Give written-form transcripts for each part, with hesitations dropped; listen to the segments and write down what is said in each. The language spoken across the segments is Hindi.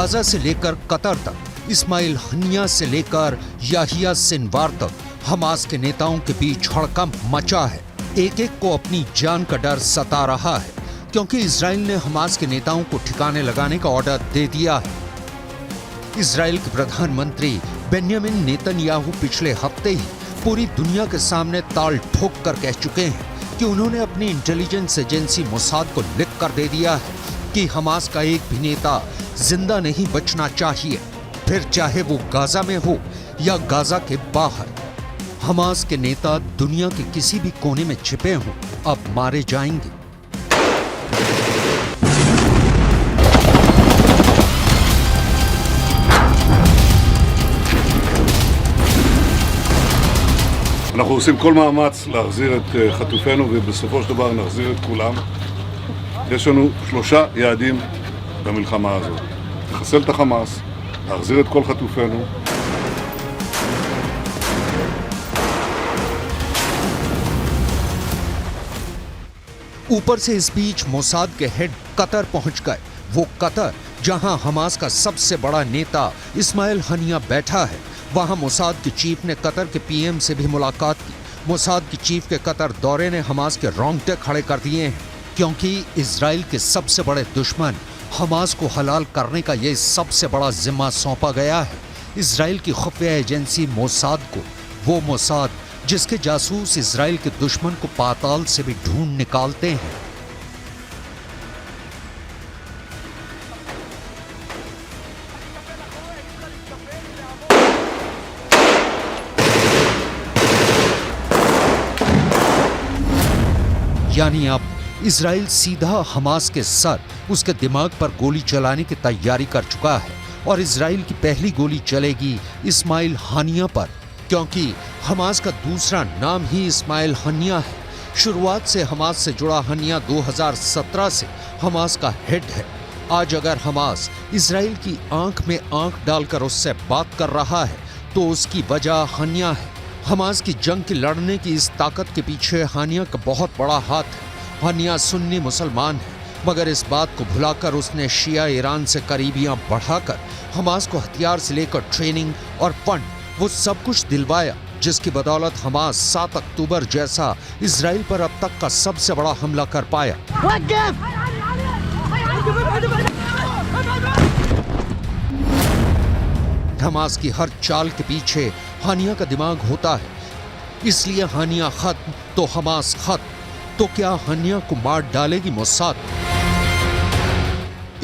गाजा से लेकर कतर तक, इस्माइल हनिया से लेकर याहिया सिनवार तक हमास के नेताओं के बीच हड़कंप मचा है। एक एक को अपनी जान का डर सता रहा है, क्योंकि इजराइल ने हमास के नेताओं को ठिकाने लगाने का ऑर्डर दे दिया है। इजराइल के प्रधानमंत्री बेन्यामिन नेतन्याहू पिछले हफ्ते ही पूरी दुनिया के सामने ताल ठोक कर कह चुके हैं कि उन्होंने अपनी इंटेलिजेंस एजेंसी मोसाद को लिख कर दे दिया है कि हमास का एक भी नेता जिंदा नहीं बचना चाहिए, फिर चाहे वो गाजा में हो या गाजा के बाहर। हमास के नेता दुनिया के किसी भी कोने में छिपे हों, अब मारे जाएंगे। אנחנו עושים כל מאמץ להחזיר את חטופינו ובסופו של דבר נחזיר את כולם. יש לנו 3 יעדים במלחמה הזאת: לחסל את החמאס, להחזיר את כל חטופינו. ऊपर से इस बीच मोसाद के हेड कतर पहुंच गए। वो कतर जहां हमास का सबसे बड़ा नेता इस्माइल हनिया बैठा है, वहां मोसाद के चीफ ने कतर के पीएम से भी मुलाकात की। मोसाद की चीफ के कतर दौरे ने हमास के रोंगटे खड़े कर दिए हैं, क्योंकि इजराइल के सबसे बड़े दुश्मन हमास को हलाल करने का ये सबसे बड़ा जिम्मा सौंपा गया है इजराइल की खुफिया एजेंसी मोसाद को। वो मोसाद जिसके जासूस इजराइल के दुश्मन को पाताल से भी ढूंढ निकालते हैं। यानी अब इजराइल सीधा हमास के सर, उसके दिमाग पर गोली चलाने की तैयारी कर चुका है, और इजराइल की पहली गोली चलेगी इस्माइल हानिया पर, क्योंकि हमास का दूसरा नाम ही इस्माइल हनिया है। शुरुआत से हमास से जुड़ा हनिया 2017 से हमास का हेड है। आज अगर हमास इजराइल की आंख में आंख डालकर उससे बात कर रहा है तो उसकी वजह हनिया है। हमास की जंग की लड़ने की इस ताकत के पीछे हानिया का बहुत बड़ा हाथ है। हानिया सुन्नी मुसलमान है, मगर इस बात को भुलाकर उसने शिया ईरान से करीबियां बढ़ाकर हमास को हथियार से लेकर ट्रेनिंग और फंड, वो सब कुछ दिलवाया, जिसकी बदौलत हमास 7 अक्टूबर जैसा इजराइल पर अब तक का सबसे बड़ा हमला कर पाया। हमास की हर चाल के पीछे हानिया का दिमाग होता है, इसलिए हानिया खत्म तो हमास खत्म। तो क्या हानिया को मार डालेगी मोसाद?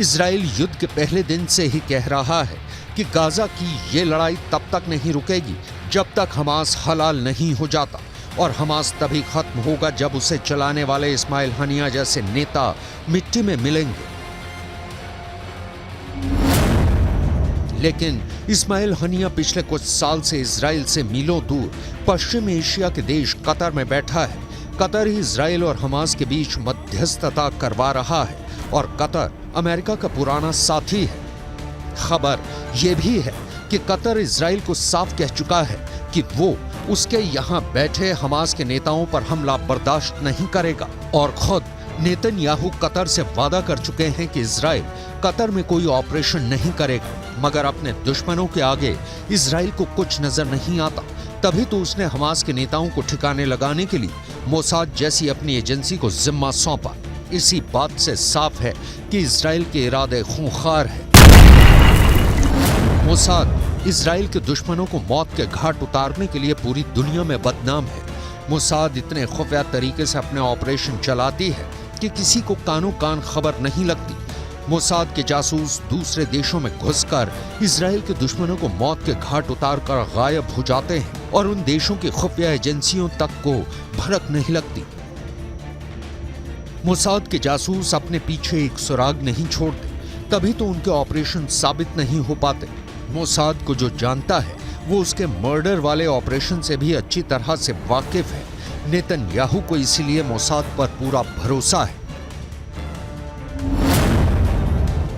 इजराइल युद्ध के पहले दिन से ही कह रहा है कि गाजा की ये लड़ाई तब तक नहीं रुकेगी जब तक हमास हलाल नहीं हो जाता, और हमास तभी खत्म होगा जब उसे चलाने वाले इस्माइल हनिया जैसे नेता मिट्टी में मिलेंगे। लेकिन इस्माइल हनिया पिछले कुछ साल से इजराइल से मीलों दूर पश्चिम एशिया के देश कतर में बैठा है। कतर ही इजराइल और हमास के बीच मध्यस्थता करवा रहा है, और कतर अमेरिका का पुराना साथी है। खबर यह भी है कि कतर इजराइल को साफ कह चुका है कि वो उसके यहाँ बैठे हमास के नेताओं पर हमला बर्दाश्त नहीं करेगा, और खुद नेतन्याहू कतर से वादा कर चुके हैं कि इजराइल कतर में कोई ऑपरेशन नहीं करेगा। मगर अपने दुश्मनों के आगे इजराइल को कुछ नजर नहीं आता, तभी तो उसने हमास के नेताओं को ठिकाने लगाने के लिए मोसाद जैसी अपनी एजेंसी को जिम्मा सौंपा। इसी बात से साफ है कि इजराइल के इरादे खूंखार है। मोसाद इजराइल के दुश्मनों को मौत के घाट उतारने के लिए पूरी दुनिया में बदनाम है। मोसाद इतने खुफिया तरीके से अपने ऑपरेशन चलाती है कि किसी को कानो कान खबर नहीं लगती। मोसाद के जासूस दूसरे देशों में घुसकर इजराइल के दुश्मनों को मौत के घाट उतारकर गायब हो जाते हैं, और उन देशों की खुफिया एजेंसियों तक को भनक नहीं लगती। मोसाद के जासूस अपने पीछे एक सुराग नहीं छोड़ते, तभी तो उनके ऑपरेशन साबित नहीं हो पाते। मोसाद को जो जानता है वो उसके मर्डर वाले ऑपरेशन से भी अच्छी तरह से वाकिफ है। नेतन्याहू को इसीलिए मोसाद पर पूरा भरोसा है।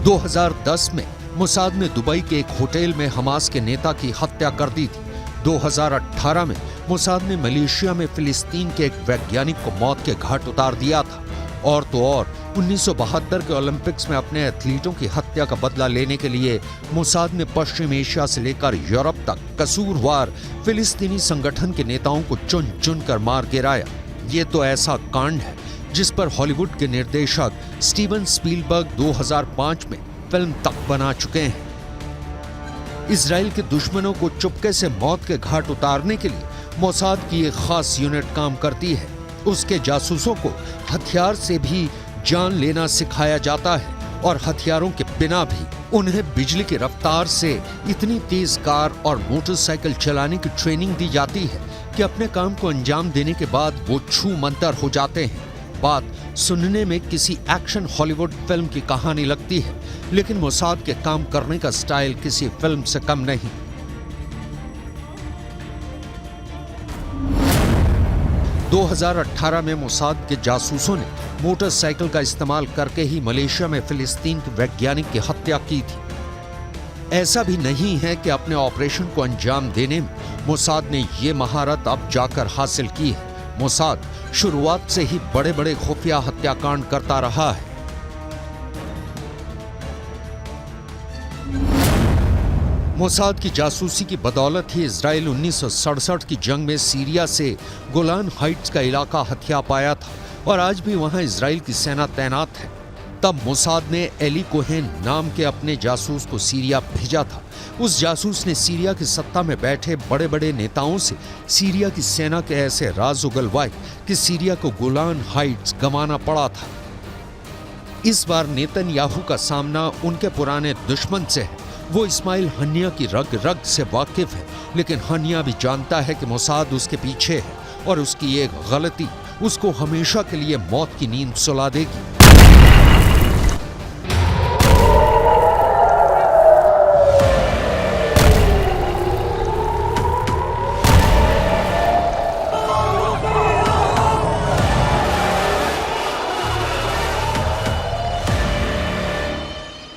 2010 में मोसाद ने दुबई के एक होटल में हमास के नेता की हत्या कर दी थी। 2018 में मोसाद ने मलेशिया में फिलिस्तीन के एक वैज्ञानिक को मौत के घाट उतार दिया था। और तो और 1972 के ओलंपिक्स में अपने एथलीटों की हत्या का बदला लेने के लिए मोसाद ने पश्चिम एशिया से लेकर यूरोप तक कसूरवार फिलिस्तीनी संगठन के नेताओं को चुन चुन कर मार गिराया। ये तो ऐसा कांड है जिस पर हॉलीवुड के निर्देशक स्टीवन स्पीलबर्ग 2005 में फिल्म तक बना चुके हैं। इजराइल के दुश्मनों को चुपके से मौत के घाट उतारने के लिए मोसाद की एक खास यूनिट काम करती है। उसके जासूसों को हथियार से भी जान लेना सिखाया जाता है और हथियारों के बिना भी उन्हें बिजली की रफ्तार से इतनी तेज कार और मोटरसाइकिल चलाने की ट्रेनिंग दी जाती है कि अपने काम को अंजाम देने के बाद वो छू मंतर हो जाते हैं। बात सुनने में किसी एक्शन हॉलीवुड फिल्म की कहानी लगती है, लेकिन मोसाद के काम करने का स्टाइल किसी फिल्म से कम नहीं। – 2018 में मोसाद के जासूसों ने मोटरसाइकिल का इस्तेमाल करके ही मलेशिया में फिलिस्तीन के वैज्ञानिक की हत्या की थी। ऐसा भी नहीं है कि अपने ऑपरेशन को अंजाम देने में मोसाद ने ये महारत अब जाकर हासिल की है। मोसाद शुरुआत से ही बड़े बड़े खुफिया हत्याकांड करता रहा है। मोसाद की जासूसी की बदौलत ही इजराइल 1967 की जंग में सीरिया से गोलान हाइट्स का इलाका हथिया पाया था और आज भी वहां इजराइल की सेना तैनात है। तब मोसाद ने एली कोहेन नाम के अपने जासूस को सीरिया भेजा था। उस जासूस ने सीरिया की सत्ता में बैठे बड़े बड़े नेताओं से सीरिया की सेना के ऐसे राज उगलवाए कि सीरिया को गोलान हाइट्स गंवाना पड़ा था। इस बार नेतन्याहू का सामना उनके पुराने दुश्मन से है। वो इस्माइल हनिया की रग रग से वाकिफ है, लेकिन हनिया भी जानता है कि मोसाद उसके पीछे है और उसकी एक गलती उसको हमेशा के लिए मौत की नींद सुला देगी।